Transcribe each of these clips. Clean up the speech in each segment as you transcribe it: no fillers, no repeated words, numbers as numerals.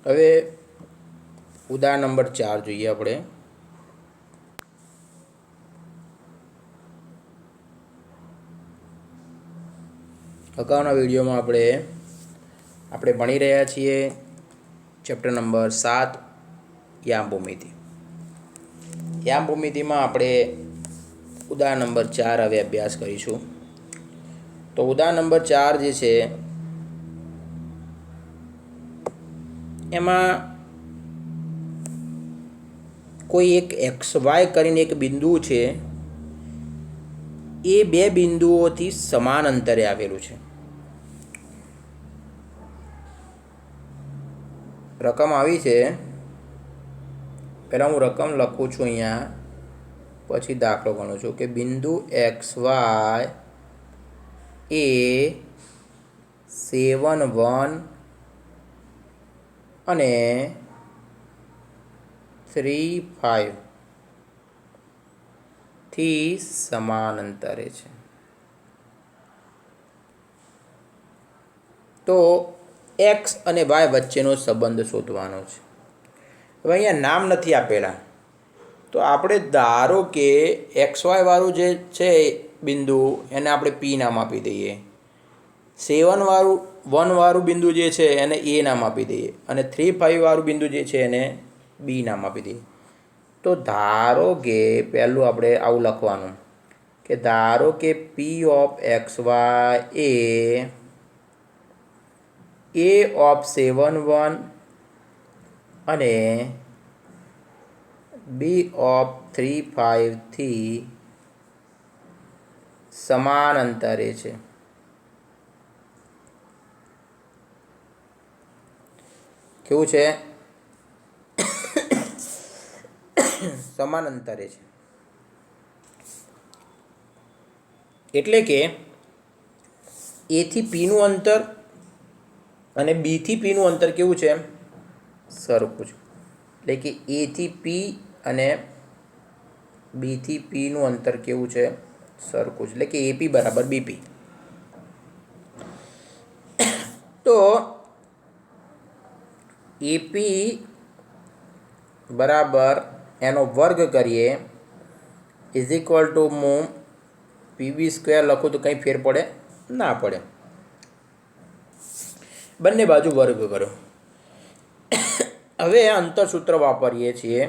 હવે ઉદાહરણ નંબર 4 જોઈએ આપણે. અગાઉના વિડીયોમાં આપણે ભણી રહ્યા છીએ ચેપ્ટર નંબર 7 યામ ભૂમિતિ. યામ ભૂમિતિમાં આપણે ઉદાહરણ નંબર 4 હવે અભ્યાસ કરીશું. તો ઉદાહરણ નંબર 4 જે છે એમાં કોઈ એક XY કરીને એક બિંદુ છે, એ બે બિંદુઓથી સમાન અંતરે આવેલું છે. રકમ આવી છે. પહેલાં હું રકમ લખું છું અહીંયા, પછી દાખલો ગણું છું કે બિંદુ XY એ 7 1 અને 3 5 થી સમાન અંતરે છે. તો એક્સ અને વાય વચ્ચેનો સંબંધ શોધવાનો છે. હવે અહીંયા નામ નથી આપેલા, તો આપણે ધારો કે XY વાળું જે છે બિંદુ એને આપણે P નામ આપી દઈએ. 7 વાળું બિંદુ જે છે એને A નામ આપી દઈએ, અને 3 5 વાળું બિંદુ જે છે એને B નામ આપી દઈએ. તો ધારો કે પહેલું આપણે આવું લખવાનું કે ધારો કે P of XY A A of 7 1 અને B ઓફ 3 5 થી સમાન અંતરે છે. કેવું છે? સમાન અંતરે છે. એટલે કે A થી P નું અંતર અને B થી P નું અંતર કેવું છે? સરખું છે. એટલે કે A થી P અને B થી P નું અંતર કેવું છે? સરખું છે. એટલે કે AP બરાબર BP. તો AP બરાબર એનો વર્ગ કરીએ ઇઝ ઇક્વલ ટુ હું PB² લખું તો કંઈ ફેર પડે? ના પડે. બંને બાજુ વર્ગ કરો. હવે અંતર સૂત્ર વાપરીએ છીએ.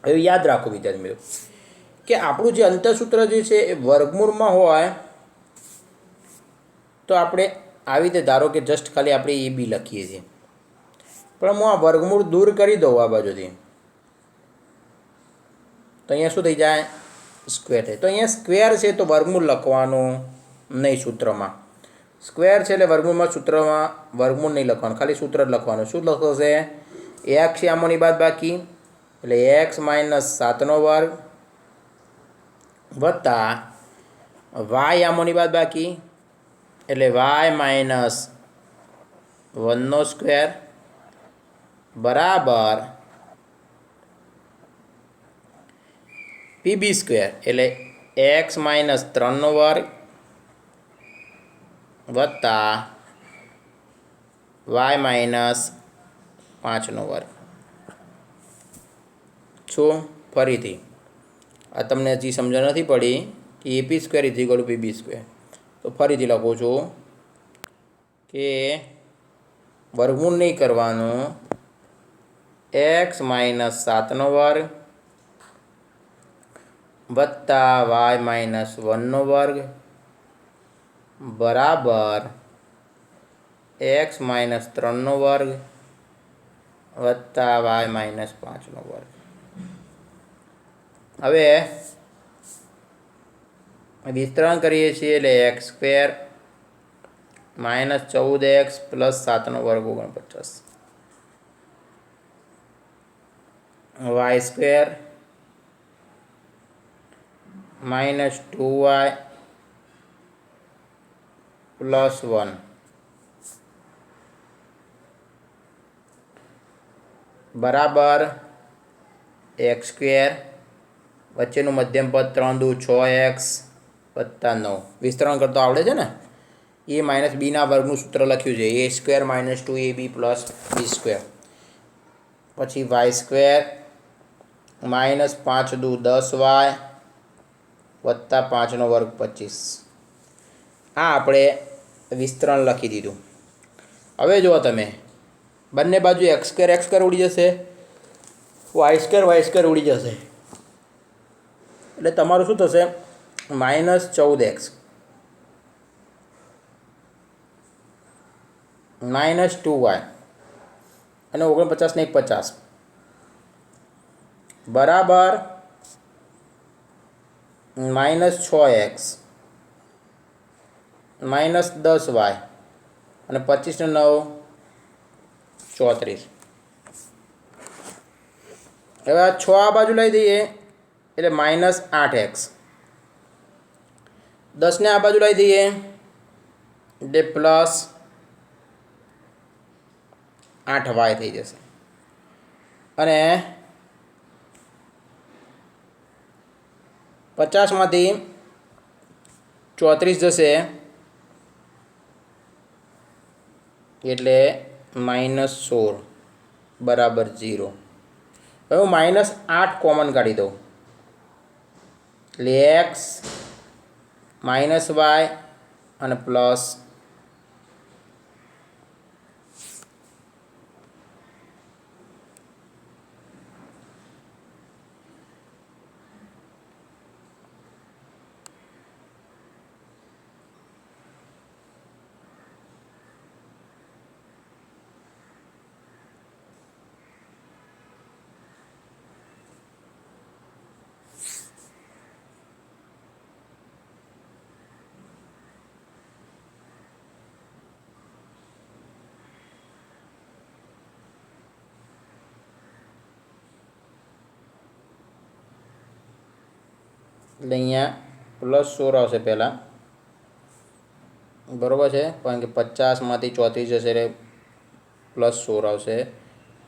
હવે યાદ રાખો વિદ્યાર્થી મિત્રો કે આપણું જે અંતર સૂત્ર જે છે એ વર્ગમૂળમાં હોય તો આપણે આવી રીતે ધારો કે જસ્ટ ખાલી આપણે AB લખીએ છીએ, પણ હું આ વર્ગમૂળ દૂર કરી દઉં આ બાજુથી, તો અહીંયા શું થઈ જાય? સ્ક્વેર થાય. તો અહીંયા સ્ક્વેર છે તો વર્ગમૂળ લખવાનું નહીં સૂત્રમાં. સ્ક્વેર છે એટલે વર્ગમૂળમાં સૂત્રમાં વર્ગમૂળ નહીં લખવાનું, ખાલી સૂત્ર જ લખવાનું. શું લખશે? x આમોની બાદ બાકી એટલે x - 7 વર્ગ વત્તા y આમોની બાદ બાકી એટલે y - 1 સ્ક્વેર બરાબર PB² એટલે x - 3 વર્ગ વત્તા y - 5 વર્ગ. શું? ફરીથી આ તમને હજી સમજણ નથી પડી કે AP² = PB². તો ફરીથી લખું છું કે વર્ગમૂળ નહીં કરવાનું, x - 7 વર્ગ વત્તા y - 1 વર્ગ બરાબર x - 3 વર્ગ વત્તા y - 5 વર્ગ. હવે વિસ્તરણ કરીએ છીએ એટલે x² - 14x + 7 વર્ગ 49 y² - 2y + 1 બરાબર x², વચ્ચેનું મધ્યમ પદ 3 દુ 6x + 9. વિસ્તરણ કરતો આવડે છે ને? ए माइनस बीना वर्गનું સૂત્ર લખ્યું છે એ સ્ક્વેર માઇનસ 2ab પ્લસ બી સ્ક્વેર, પછી વાય સ્ક્વેર માઇનસ 5 દુ 10y વત્તા 5નો વર્ગ 25. આ આપણે વિસ્તરણ લખી દીધું. હવે જુઓ તમે, બંને બાજુ એક્સ સ્ક્વેર ઉડી જશે, વાય સ્ક્વેર ઉડી જશે, એટલે તમારું શું થશે? માઇનસ 14x માઇનસ 2y અને 49 ને 50 બરાબર માઇનસ 6x માઇનસ 10y અને 25 ને 9 34. હવે આ 6 આ બાજુ લઈ દઈએ એટલે માઇનસ 8x, 10 ને આ બાજુ લઈ દઈએ એટલે પ્લસ 8y થઈ જશે, અને 50માંથી 34 જશે એટલે માઇનસ 16 બરાબર 0. હવે હું માઇનસ 8 કોમન કાઢી દઉં એટલે એક્સ માઇનસ વાય અને પ્લસ એટલે અહીંયા પ્લસ 16 આવશે પહેલાં, બરાબર છે, કારણ કે 50માંથી 34 જશે એટલે પ્લસ 16 આવશે,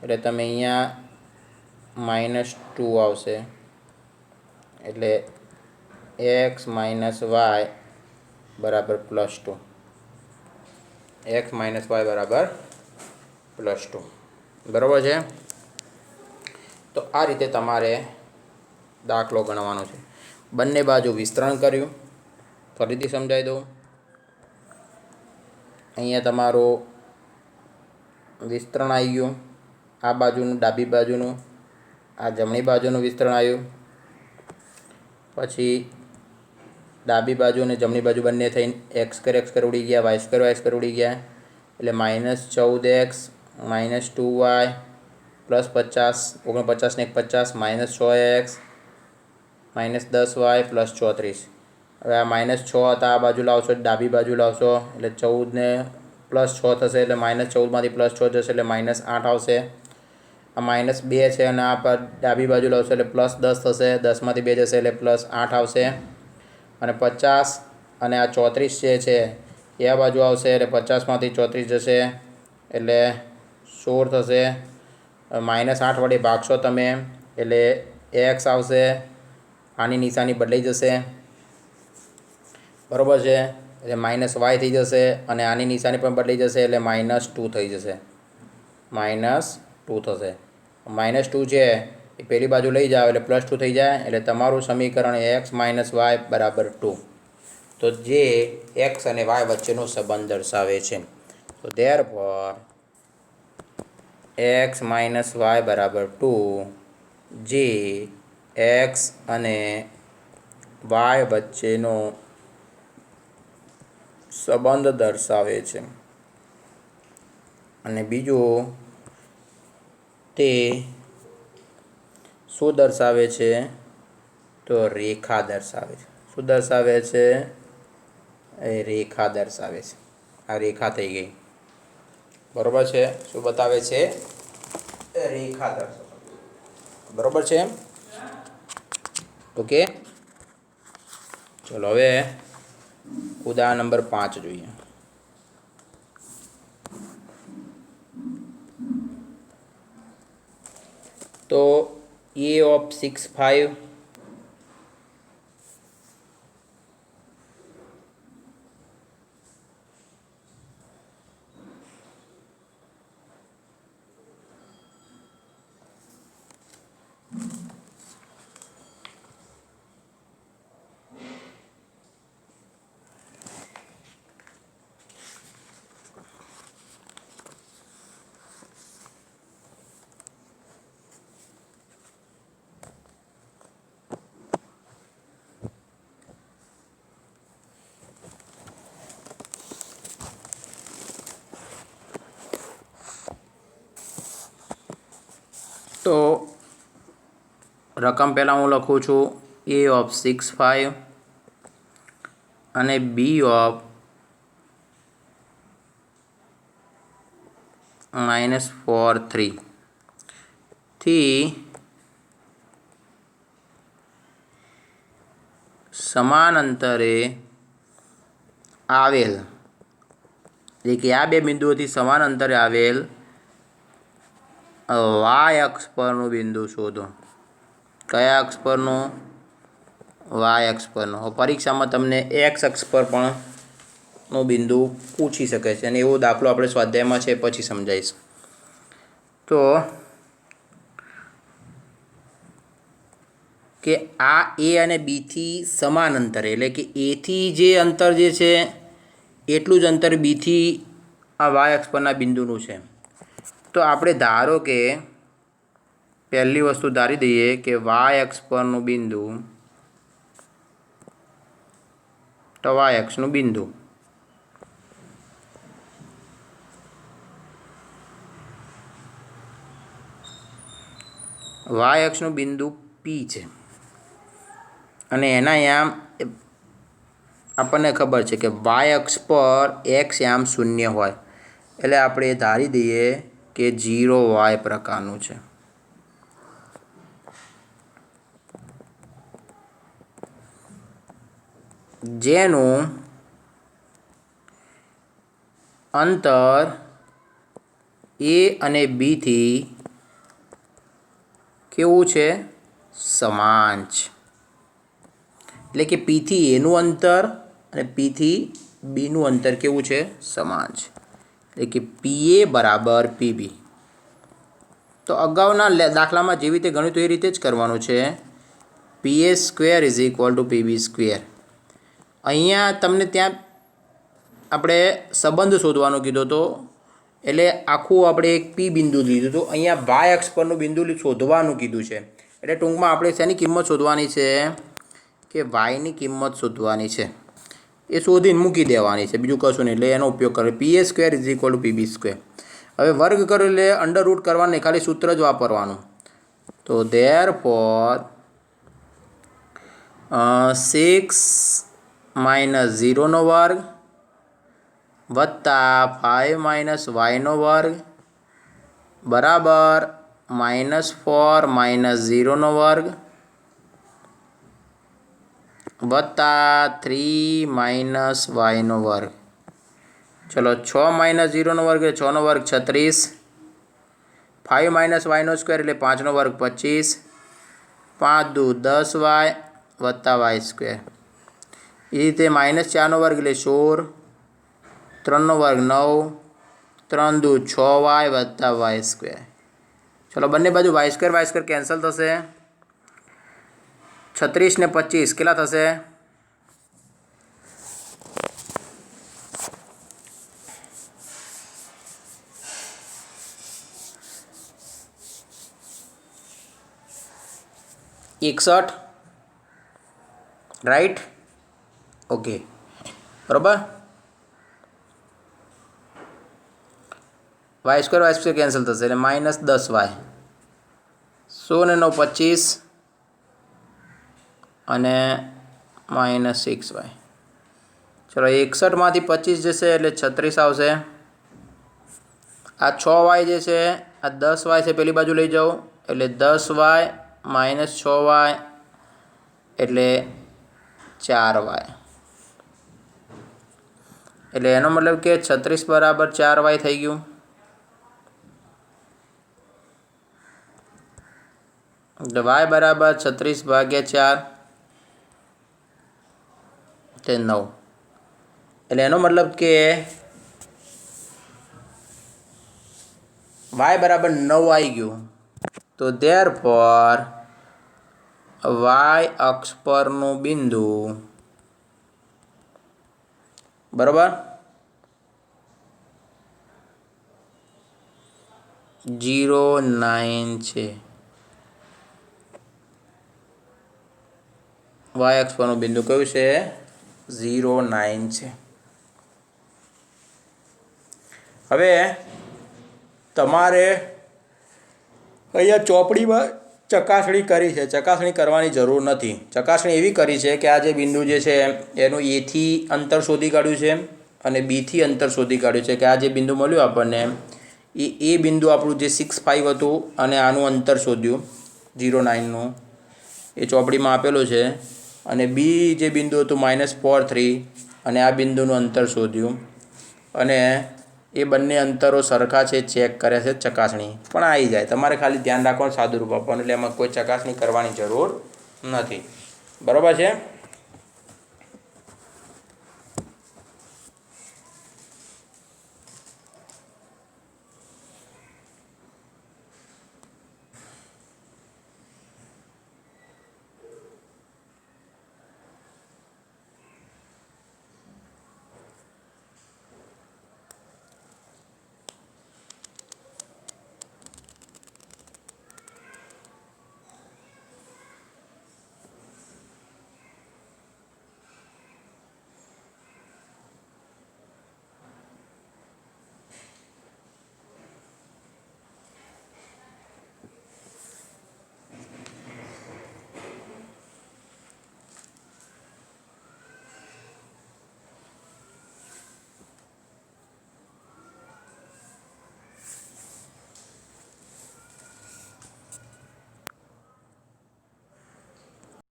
એટલે તમે અહીંયા માઇનસ 2 આવશે, એટલે એક્સ માઇનસ વાય બરાબર પ્લસ 2, એક્સ માઇનસ વાય બરાબર પ્લસ 2, બરાબર છે. તો આ રીતે તમારે દાખલો ગણવાનો છે. બંને બાજુ વિસ્તરણ કર્યું, ફરીથી સમજાવી દઉં. અહીંયા તમારું વિસ્તરણ આવી ગયું, આ બાજુનું ડાબી બાજુનું, આ જમણી બાજુનું વિસ્તરણ આવ્યું, પછી ડાબી બાજુ અને જમણી બાજુ બંને થઈને એક્સ સ્ક્વેર ઉડી ગયા, વાય સ્ક્વેર ઉડી ગયા, એટલે minus 14x minus 2y plus 50, 49 ને 50 minus 6x minus 10y plus 34. હવે આ માઇનસ 6 હતા, આ બાજુ લાવશો ડાબી બાજુ લાવશો એટલે 14 ને પ્લસ 6 થશે, એટલે માઇનસ 14માંથી પ્લસ 6 જશે એટલે માઇનસ 8 આવશે. આ માઇનસ 2 છે અને આ પર ડાબી બાજુ લાવશો એટલે પ્લસ 10 થશે, 10માંથી 2 જશે એટલે પ્લસ 8 આવશે, અને 50 અને આ 34 છે એ આ બાજુ આવશે એટલે 50માંથી 34 જશે એટલે 16 થશે. માઇનસ 8 વડે ભાગશો તમે એટલે એક્સ આવશે, આની નિશાની બદલાઈ જશે, બરાબર છે, એટલે માઇનસ વાય થઈ જશે, અને આની નિશાની પણ બદલાઈ જશે એટલે માઇનસ 2 થઈ જશે, માઇનસ 2 થશે. માઇનસ 2 છે એ પહેલી બાજુ લઈ જાઓ એટલે પ્લસ 2 થઈ જાય, એટલે તમારું સમીકરણ એક્સ માઇનસ વાય બરાબર 2. તો જે એક્સ અને વાય વચ્ચેનો સંબંધ દર્શાવે છે. તો ધેરફોર એક્સ માઇનસ વાય બરાબર 2 જે એક્સ અને વાય વચ્ચેનો સંબંધ દર્શાવે છે. અને બીજું તે શું દર્શાવે છે? તો રેખા દર્શાવે છે. શું દર્શાવે છે? એ રેખા દર્શાવે છે. આ રેખા થઈ ગઈ, બરાબર છે. શું બતાવે છે? રેખા દર્શાવે, બરાબર છે. ઓકે, ચલો હવે ઉદાહરણ નંબર 5 જોઈએ. તો a of 6 5 . રકમ પહેલાં હું લખું છું A of 6 5 અને B of -4 3 થી સમાન અંતરે આવેલ, એટલે કે આ બે બિંદુઓથી સમાન અંતરે આવેલ વાય અક્ષ પરનું બિંદુ શોધો. કયા અક્ષ પરનું? વાય અક્ષ પરનું. પરીક્ષામાં તમને એક્સ અક્ષ પર પણ નો બિંદુ પૂછી શકે છે, અને એવો દાખલો આપણે સ્વાધ્યાયમાં છે પછી સમજાવીશ. તો કે આ એ અને બીથી સમાન અંતરે, એટલે કે એથી જે અંતર જે છે એટલું જ અંતર બીથી આ વાય અક્ષ પરના બિંદુનું છે. તો આપણે ધારો કે પહેલી વસ્તુ ધારી દઈએ કે વાય અક્ષ પરનું બિંદુ, તો વાય અક્ષનું બિંદુ વાય અક્ષનું બિંદુ પી છે, અને એના યામ આપણને ખબર છે કે વાય અક્ષ પર એક્સ યામ શૂન્ય હોય, એટલે આપણે ધારી દઈએ કે 0 વાય પ્રકારનું છે. જેનું અંતર એ અને બીથી કેવું છે? સમાન છે. એટલે કે પીથી એનું અંતર અને પીથી બીનું અંતર કેવું છે? સમાન છે. એટલે કે પીએ બરાબર પીબી. તો અગાઉના દાખલામાં જેવી રીતે ગણ્યું હતું એ રીતે જ કરવાનું છે. PA square is equal to PB square. અહીંયા તમને ત્યાં આપણે સંબંધ શોધવાનો કીધો હતો, એટલે આખું આપણે એક પી બિંદુ લીધું હતું. અહીંયા વાય અક્ષ પરનું બિંદુ શોધવાનું કીધું છે. એટલે ટૂંકમાં આપણે શેની કિંમત શોધવાની છે? કે વાયની કિંમત શોધવાની છે. એ શોધીને મૂકી દેવાની છે, બીજું કશું નહીં. એટલે એનો ઉપયોગ કરો. PA square is equal to PB square. હવે વર્ગ કરો એટલે અંડર રૂટ કરવાનું, ખાલી સૂત્ર જ વાપરવાનું. તો ધેરફોર 6 - 0 વર્ગ વત્તા 5 - વાયનો વર્ગ બરાબર -4 - 0 વર્ગ વત્તા 3 - વાયનો વર્ગ. ચલો 6 - 0 વર્ગ એટલે 6 વર્ગ 36, 5 - વાયનો સ્ક્વેર એટલે 5 વર્ગ 25, 5 દુ 10 વાય વત્તા વાય સ્ક્વેર. એ રીતે -4 વર્ગ એટલે 16, 3 વર્ગ 9, 3 દુ 6 વાય વત્તા વાય સ્ક્વેર. ચલો બંને બાજુ વાય સ્ક્વેર કેન્સલ થશે. 36 ને 25 કેટલા થશે? 61, રાઈટ? ઓકે, બરાબર. વાય સ્ક્વેર કેન્સલ થશે એટલે -10 વાય. 16 ને 9 25 અને -6 વાય. ચલો 61માંથી 25 જશે એટલે 36 આવશે. આ 6 વાય જે છે આ 10 વાય છે, પેલી બાજુ લઈ જાઓ એટલે 10 વાય -6 વાય એટલે 4 વાય. એટલે એનો મતલબ કે 36 બરાબર 4 વાય થઈ ગયું. એટલે વાય બરાબર 36 ભાગ્યા 4 તે 9. એટલે એનો મતલબ કે વાય બરાબર 9 આવી ગયું. તો ધેરફોર વાય અક્ષ પરનું બિંદુ બરાબર 0 9 છે. વાય અક્ષ પરનું બિંદુ કયું છે? 0 9 છે. હવે તમારે અહીંયા ચોપડીમાં ચકાસણી કરી છે. ચકાસણી કરવાની જરૂર નથી. ચકાસણી એવી કરી છે કે આ જે બિંદુ જે છે એનું એથી અંતર શોધી કાઢ્યું છે અને બીથી અંતર શોધી કાઢ્યું છે કે આ જે બિંદુ મળ્યું આપણને એ બિંદુ આપણું જે 6, 5 હતું અને આનું અંતર શોધ્યું 0, 9નું એ ચોપડીમાં આપેલું છે. અને બી જે બિંદુ હતું -4, 3 અને આ બિંદુનું અંતર શોધ્યું અને એ બંને અંતરો સરખા છે ચેક કર્યા છે. ચકાસણી પણ આવી જાય. તમારે ખાલી ધ્યાન રાખવાનું સાદું રૂપ આપવાનું, એટલે એમાં કોઈ ચકાસણી કરવાની જરૂર નથી. બરાબર છે.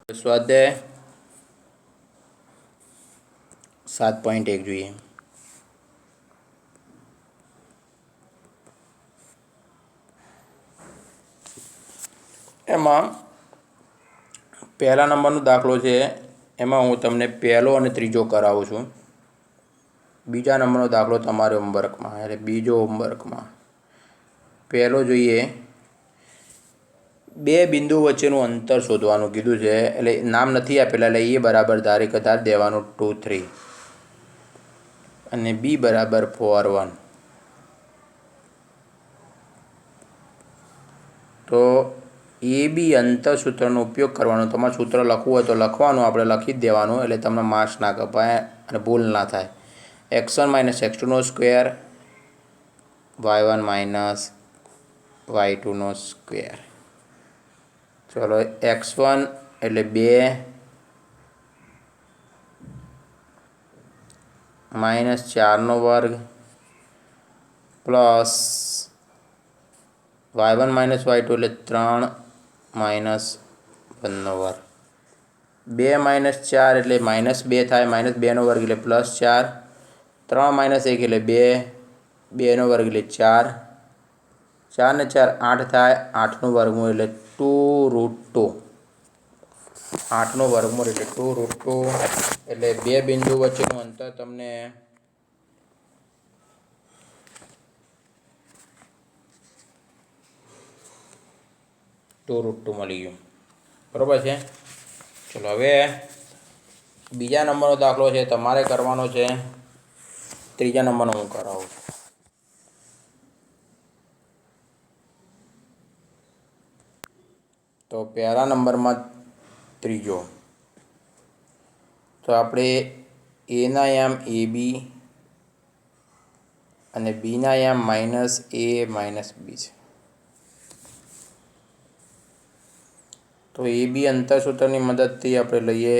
સ્વાધ્યાય 7.1 જોઈએ. એમાં પહેલા નંબરનો દાખલો છે. એમાં હું તમને પહેલો અને ત્રીજો કરાવું છું. બીજા નંબરનો દાખલો તમારે હોમવર્કમાં, એટલે બીજો હોમવર્કમાં. પહેલો જોઈએ. બે બિંદુ વચ્ચેનું અંતર શોધવાનું કીધું છે. એટલે નામ નથી આપેલા, એટલે એ બરાબર ધારી દેવાનું 2, 3 અને બી બરાબર 4, 1. તો એ બી અંતર સૂત્રનો ઉપયોગ કરવાનો. તમારે સૂત્ર લખવું હોય તો લખવાનું, આપણે લખી જ દેવાનું, એટલે તમને માર્ક્સ ના કપાય અને ભૂલ ના થાય. x1 - x2 square y1 - y2 square. ચલો, x1 એટલે 2 -4 વર્ગ પ્લસ y1 - y2 એટલે 3 - 1 વર્ગ. 2 - 4 એટલે -2 થાય, -2 વર્ગ એટલે +4. 3 - 1 એટલે 2, 2 વર્ગ એટલે 4, 4 ને 4 8 થાય, 8 વર્ગમૂળ એટલે 2√2. 8 વર્ગમૂળ એટલે 2√2. એટલે બે બિંદુ વચ્ચેનું અંતર તમને 2√2 મળી ગયું. બરાબર છે. ચલો, હવે બીજા નંબરનો દાખલો છે તમારે કરવાનો છે. ત્રીજા નંબરનો હું કરાવું. તો પહેલા નંબરમાં ત્રીજો. તો આપણે એના યામ AB અને બીના યામ -A - B છે. તો AB અંતર સૂત્રની મદદથી આપણે લઈએ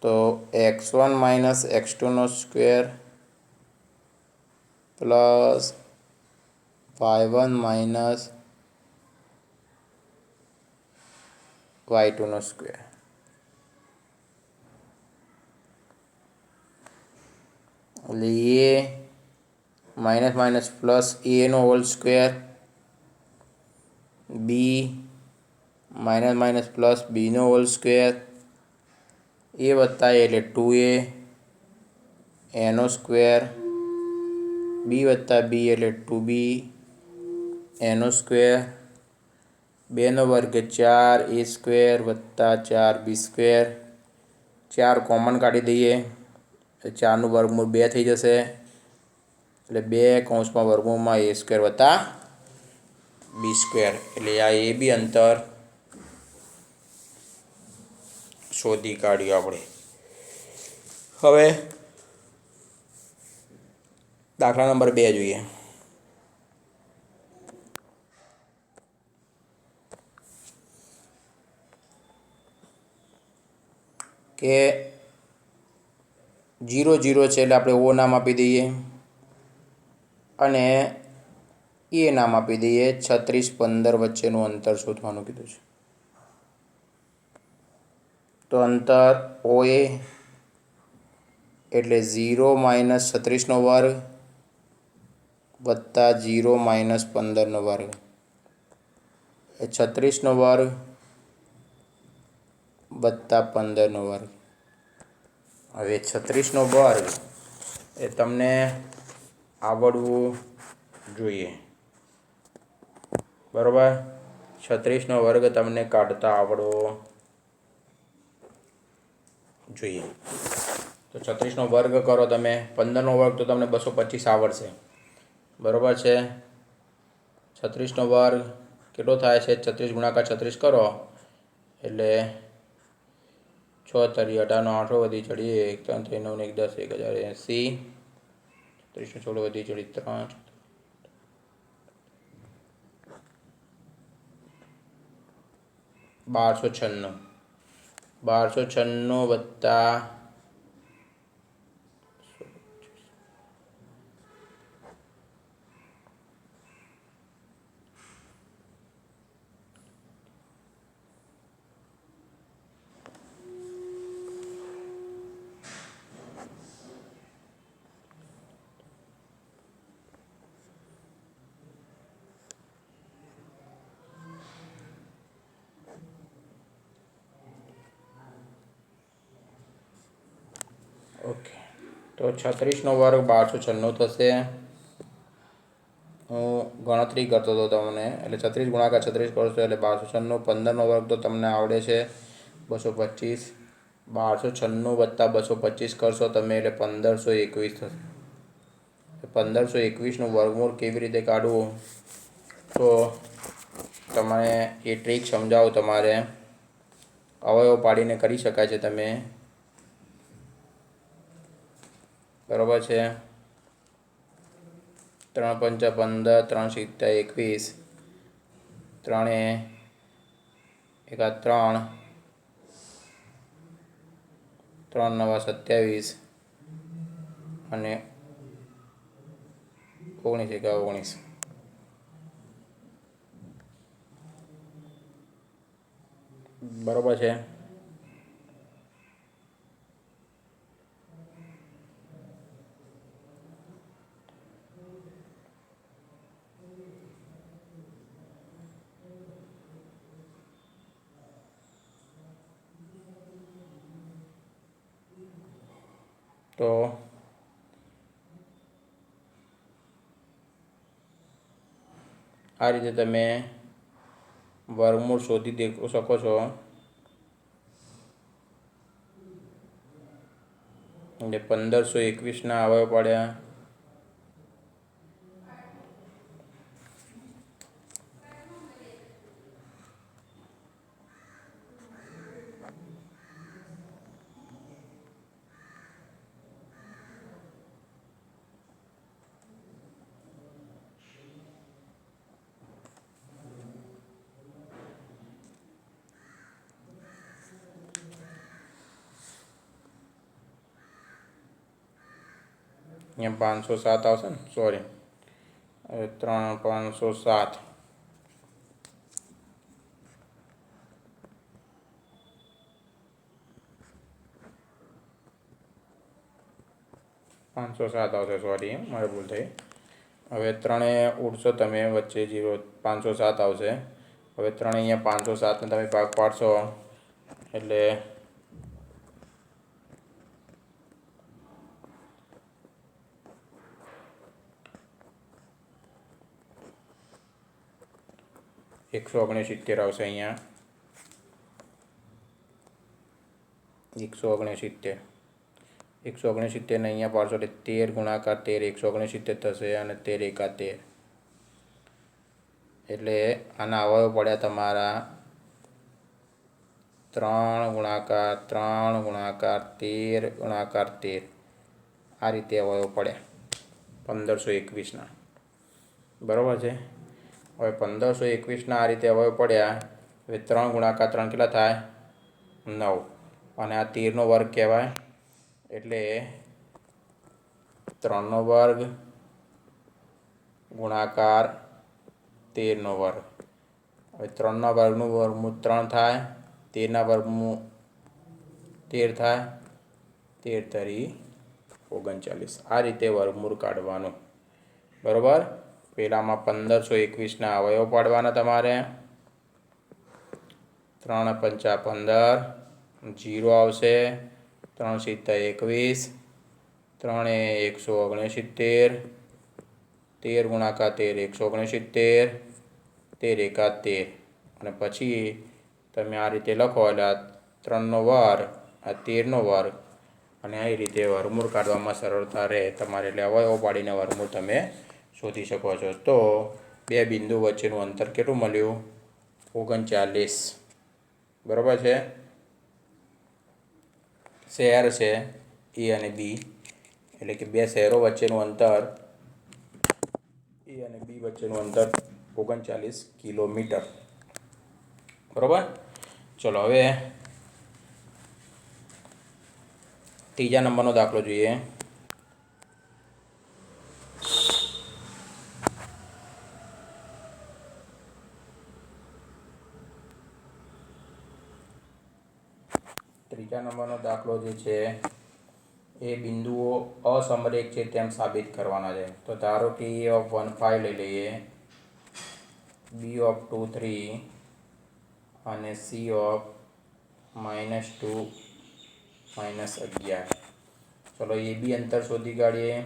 તો x1 - x2 square plus y1 - y2 square. એટલે a - whole square, b - b whole square, a વત્તા a એટલે 2a એનો સ્ક્વેર, b વત્તા b એટલે 2b એનો સ્ક્વેર, 2 વર્ગ 4 a સ્ક્વેર વત્તા 4b સ્ક્વેર. 4 કોમન કાઢી દઈએ, 4 વર્ગમૂળ 2 થઈ જશે. એટલે 2 વર્ગમૂળમાં a સ્ક્વેર વત્તા b સ્ક્વેર. એટલે આ એ બી અંતર શોધી કાઢ્યું આપણે. હવે દાખલા નંબર 2 જોઈએ. કે 0 0 છે એટલે આપણે ઓ નામ આપી દઈએ અને એ નામ આપી દઈએ. 36 15 વચ્ચેનું અંતર શોધવાનું કીધું છે. તો અંતર ઓ એ એટલે 0 - 36નો વર્ગ વત્તા 0 - 15નો વર્ગ એ 36નો વર્ગ વત્તા 15નો વર્ગ. હવે 36નો વર્ગ એ તમને આવડવું જોઈએ, બરાબર. 36નો વર્ગ તમને કાઢતા આવડવો જોઈએ. તો 36નો વર્ગ કરો તમે, 15નો વર્ગ તો તમને 225 આવડશે, બરાબર છે. 36નો વર્ગ કેટલો થાય છે? 36 × 36 કરો એટલે 6 તરી 18 નો 8 વધી ચડી 1 3 3 9 1 10 1080 30 16 વધી ચડી 3 1296 1296 વત્તા ઓકે. તો 36નો વર્ગ 1296 થશે. હું ગણતરી કરતો હતો તમને, એટલે 36 × 36 કરશો એટલે 1296. 15નો વર્ગ તો તમને આવડે છે 225. 1296 વત્તા 225 કરશો તમે એટલે 1521 થશે. 1521નું વર્ગમૂળ કેવી રીતે કાઢવું તો તમે એ ટ્રીક સમજાવું. તમારે અવયવ પાડીને કરી શકાય છે તમે, બરાબર છે. 3 × 5 = 15, 3 × 7 = 21, 3 × 1 = 3, 3 × 9 = 27 અને 19 × 1 = 19. બરાબર છે. તો આ રીતે તમે વર્ગમૂળ શોધી શકો છો. એટલે 1521ના અવયવ પડ્યા અહીંયા 507 આવશે ને, સોરી 3 507 507 આવશે, સોરી મારે ભૂલ થઈ. હવે 3 ઉડશો તમે વચ્ચે 0 507 આવશે. હવે 3 અહીંયા 507ને તમે ભાગ પાડશો એટલે 169 આવશે. અહીંયા 169 169ને અહીંયા પાડશો એટલે 13 × 13 169 થશે અને 13 × 13. એટલે આના અવયવ પડ્યા તમારા 3 × 3 × 13 × 13. આ રીતે અવયવ પડ્યા 1521ના, બરાબર છે. હવે 1521ના આ રીતે અવયવ પડ્યા. હવે 3 × 3 કેટલા થાય? 9. અને આ 13નો વર્ગ કહેવાય. એટલે 3નો વર્ગ ગુણાકાર 13નો વર્ગ. હવે 3ના વર્ગનું વર્ગમૂળ 3 થાય, 13ના વર્ગમૂળ 13 થાય, 13 તરી 39. આ રીતે વર્ગમૂળ કાઢવાનું. બરાબર. પહેલામાં 1521ના અવયવ પાડવાના તમારે. 3 પંચા 15, 0 આવશે. 3 સિત્તા 21, 3 એ 169, 13 ગુણાકાર 13 169, 13 એકા 13. અને પછી તમે આ રીતે લખો એટલે આ 3નો વર્ગ, આ 13નો વર્ગ, અને આ રીતે વર્ગમૂળ કાઢવામાં સરળતા રહે તમારે. એટલે અવયવ પાડીને વર્ગમૂળ તમે શોધી શકો છો. તો બે બિંદુ વચ્ચેનું અંતર કેટલું મળ્યું? 39. બરાબર છે. શહેર છે એ અને બી, એટલે કે બે શહેરો વચ્ચેનું અંતર એ અને બી વચ્ચેનું અંતર 39 કિલોમીટર. બરાબર. ચલો હવે ત્રીજા નંબરનો દાખલો જોઈએ. ત્રીજા નંબરનો દાખલો જે છે એ બિંદુઓ અસમરેખ છે તેમ સાબિત કરવાના છે. તો ધારો કે એ ઓફ 1 5 લઈ લઈએ, બી ઓફ 2 3 અને સી ઓફ -2 -11. ચલો એ બી અંતર શોધી કાઢીએ.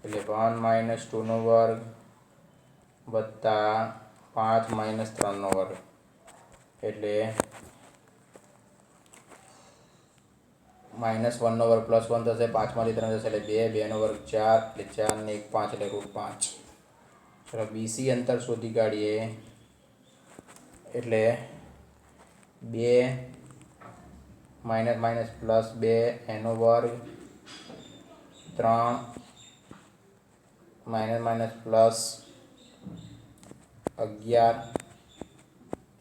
એટલે 1 - 2નો વર્ગ વત્તા 5 - 3નો વર્ગ, એટલે -1નો વર્ગ +1 થશે, 5માંથી 3 જશે એટલે 2, 2નો વર્ગ 4, એટલે 4 ને 1 5 એટલે √5. ચલો બીસી અંતર શોધી કાઢીએ. એટલે 2 -2 એનો વર્ગ, 3 -+11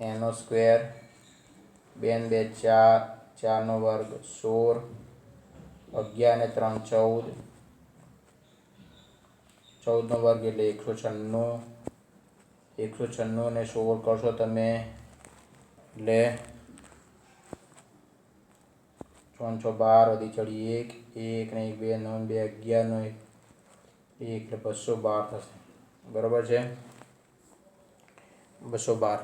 એનો સ્ક્વેર, 2 ને 2 4, 4નો વર્ગ 16, 11 ને 3 14, 14નો વર્ગ એટલે 196, 196 ને 16 કરશો તમે એટલે 4 12, વધી ચડી 1 ને 1 2 9 2 11 નો 1 એટલે 212 થશે. બરાબર છે. 212.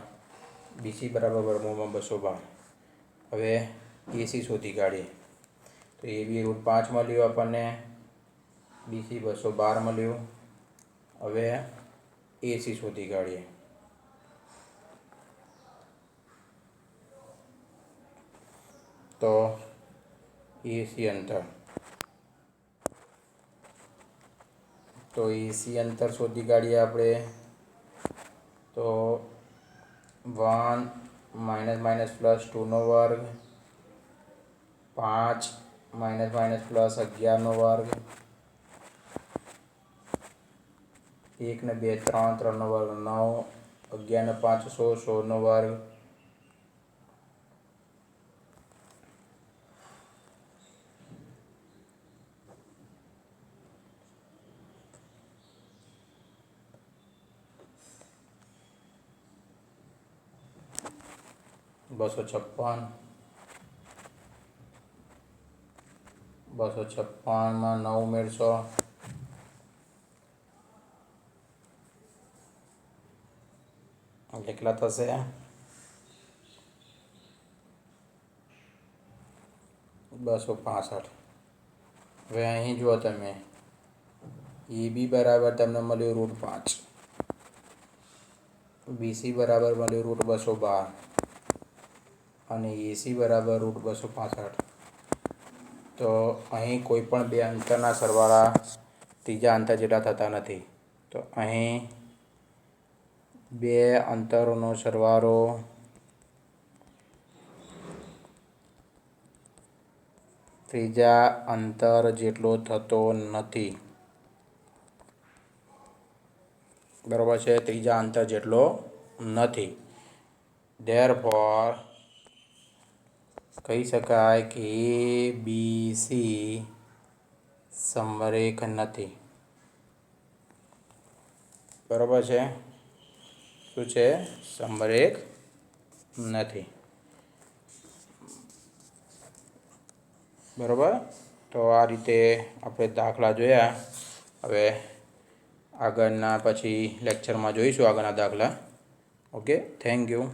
બીસી બરાબર વર્ગમૂળમાં 212. હવે એસી શોધી કાઢીએ. તો એ બી √5 મળ્યું આપણને, બીસી 212 મળ્યું. હવે એસી શોધી કાઢીએ. તો એસી અંતર, શોધી કાઢીએ આપણે. તો 1 -+2નો વર્ગ, 5 -+11નો વર્ગ, 1 ને 2 3, 3નો વર્ગ 9, 11 ને 5 16, 16નો વર્ગ, -256. 256માં 9 ઉમેરશો કેટલા થશે? 265. હવે અહીં જુઓ તમે, એ બી બરાબર તમને મળ્યું √5, બીસી બરાબર મળ્યું √212 અને એસી બરાબર √265. તો અહીં કોઈ પણ બે અંતરના સરવાળા ત્રીજા અંતર જેટલા થતા નથી. તો અહીં બે અંતરોનો સરવાળો ત્રીજા અંતર જેટલો થતો નથી. બરાબર છે. ત્રીજા અંતર જેટલો નથી. Therefore કહી શકાય કે એ બી સી સમરેખ નથી. બરાબર છે, શું છે? સમરેખ નથી. બરાબર, તો આ રીતે આપણે દાખલા જોયા. હવે આગળના પછી લેક્ચરમાં જોઈશું આગળના દાખલા. Okay, thank you.